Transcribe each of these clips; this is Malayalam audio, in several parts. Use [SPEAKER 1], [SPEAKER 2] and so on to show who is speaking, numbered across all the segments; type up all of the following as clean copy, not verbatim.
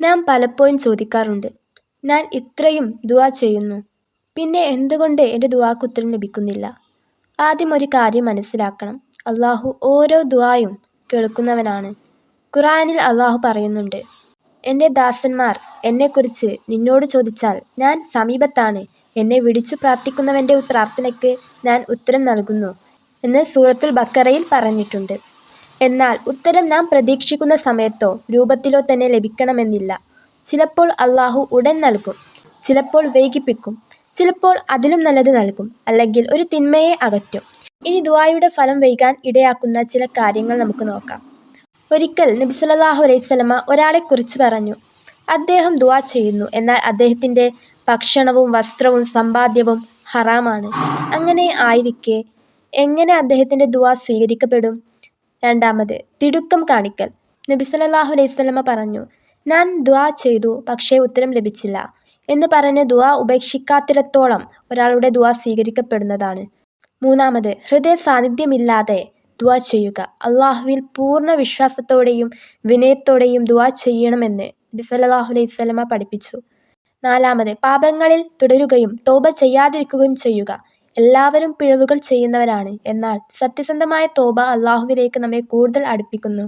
[SPEAKER 1] നാം പലപ്പോഴും ചോദിക്കാറുണ്ട്, ഞാൻ ഇത്രയും ദുആ ചെയ്യുന്നു, പിന്നെ എന്തുകൊണ്ട് എൻ്റെ ദുആക്ക് ഉത്തരം ലഭിക്കുന്നില്ല? ആദ്യം ഒരു കാര്യം മനസ്സിലാക്കണം, അല്ലാഹു ഓരോ ദുആയും കേൾക്കുന്നവനാണ്. ഖുർആനിൽ അല്ലാഹു പറയുന്നുണ്ട്, എൻ്റെ ദാസന്മാർ എന്നെക്കുറിച്ച് നിന്നോട് ചോദിച്ചാൽ ഞാൻ സമീപത്താണ്, എന്നെ വിളിച്ചു പ്രാർത്ഥിക്കുന്നവൻ്റെ പ്രാർത്ഥനയ്ക്ക് ഞാൻ ഉത്തരം നൽകുന്നു എന്ന് സൂറത്തുൽ ബഖറയിൽ പറഞ്ഞിട്ടുണ്ട്. എന്നാൽ ഉത്തരം നാം പ്രതീക്ഷിക്കുന്ന സമയത്തോ രൂപത്തിലോ തന്നെ ലഭിക്കണമെന്നില്ല. ചിലപ്പോൾ അല്ലാഹു ഉടൻ നൽകും, ചിലപ്പോൾ വൈകിപ്പിക്കും, ചിലപ്പോൾ അതിലും നല്ലത് നൽകും, അല്ലെങ്കിൽ ഒരു തിന്മയെ അകറ്റും. ഇനി ദുആയുടെ ഫലം വൈകാൻ ഇടയാക്കുന്ന ചില കാര്യങ്ങൾ നമുക്ക് നോക്കാം. ഒരിക്കൽ നബി സല്ലല്ലാഹു അലൈഹി വസല്ലമ ഒരാളെക്കുറിച്ച് പറഞ്ഞു, അദ്ദേഹം ദുആ ചെയ്യുന്നു, എന്നാൽ അദ്ദേഹത്തിൻ്റെ ഭക്ഷണവും വസ്ത്രവും സമ്പാദ്യവും ഹറാമാണ്. അങ്ങനെ ആയിരിക്കെ എങ്ങനെ അദ്ദേഹത്തിൻ്റെ ദുആ സ്വീകരിക്കപ്പെടും? രണ്ടാമത്, തിടുക്കം കാണിക്കൽ. നബി സല്ലല്ലാഹു അലൈഹി വസല്ലമ പറഞ്ഞു, ഞാൻ ദുആ ചെയ്തു പക്ഷേ ഉത്തരം ലഭിച്ചില്ല എന്ന് പറഞ്ഞ് ദുആ ഉപേക്ഷിക്കാത്തിടത്തോളം ഒരാളുടെ ദുആ സ്വീകരിക്കപ്പെടുന്നതാണ്. മൂന്നാമത്, ഹൃദയ സാന്നിധ്യമില്ലാതെ ദുആ ചെയ്യുക. അല്ലാഹുവിൽ പൂർണ്ണ വിശ്വാസത്തോടെയും വിനയത്തോടെയും ദുആ ചെയ്യണമെന്ന് നബി സല്ലല്ലാഹു അലൈഹി വസല്ലമ പഠിപ്പിച്ചു. നാലാമത്, പാപങ്ങളിൽ തുടരുകയും തൗബ ചെയ്യാതിരിക്കുകയും ചെയ്യുക. എല്ലാവരും പിഴവുകൾ ചെയ്യുന്നവരാണ്, എന്നാൽ സത്യസന്ധമായ തൗബ അല്ലാഹുവിലേക്ക് നമ്മെ കൂടുതൽ അടുപ്പിക്കുന്നു.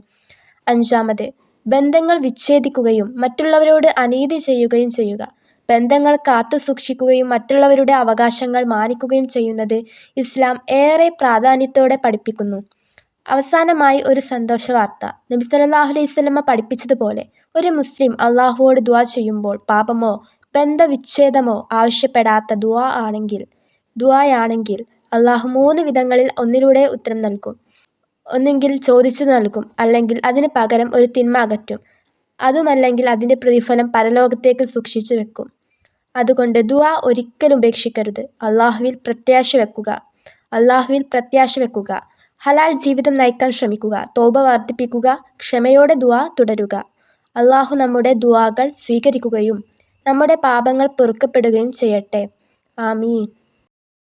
[SPEAKER 1] അഞ്ചാമത്, ബന്ധങ്ങൾ വിച്ഛേദിക്കുകയും മറ്റുള്ളവരോട് അനീതി ചെയ്യുകയും ചെയ്യുക. ബന്ധങ്ങൾ കാത്തുസൂക്ഷിക്കുകയും മറ്റുള്ളവരുടെ അവകാശങ്ങൾ മാനിക്കുകയും ചെയ്യുന്നത് ഇസ്ലാം ഏറെ പ്രാധാന്യത്തോടെ പഠിപ്പിക്കുന്നു. അവസാനമായി ഒരു സന്തോഷവാർത്ത. നബി സല്ലല്ലാഹു അലൈഹി വസല്ലമ പഠിപ്പിച്ചതുപോലെ ഒരു മുസ്ലിം അല്ലാഹുവോട് ദുആ ചെയ്യുമ്പോൾ പാപമോ ബന്ധവിച്ഛേദമോ ആവശ്യപ്പെടാത്ത ദുആയാണെങ്കിൽ അല്ലാഹു 3 വിധങ്ങളിൽ ഒന്നിലൂടെ ഉത്തരം നൽകും. ഒന്നുകിൽ ചോദിച്ചു നൽകും, അല്ലെങ്കിൽ അതിന് പകരം ഒരു തിന്മ അകറ്റും, അതുമല്ലെങ്കിൽ അതിൻ്റെ പ്രതിഫലം പരലോകത്തേക്ക് സൂക്ഷിച്ചു വെക്കും. അതുകൊണ്ട് ദുആ ഒരിക്കലും ഉപേക്ഷിക്കരുത്. അല്ലാഹുവിൽ പ്രത്യാശ വെക്കുക, ഹലാൽ ജീവിതം നയിക്കാൻ ശ്രമിക്കുക, തൗബ വർദ്ധിപ്പിക്കുക, ക്ഷമയോടെ ദുആ തുടരുക. അല്ലാഹു നമ്മുടെ ദുആകൾ സ്വീകരിക്കുകയും നമ്മുടെ പാപങ്ങൾ പൊറുക്കപ്പെടുകയും ചെയ്യട്ടെ. ആമീൻ.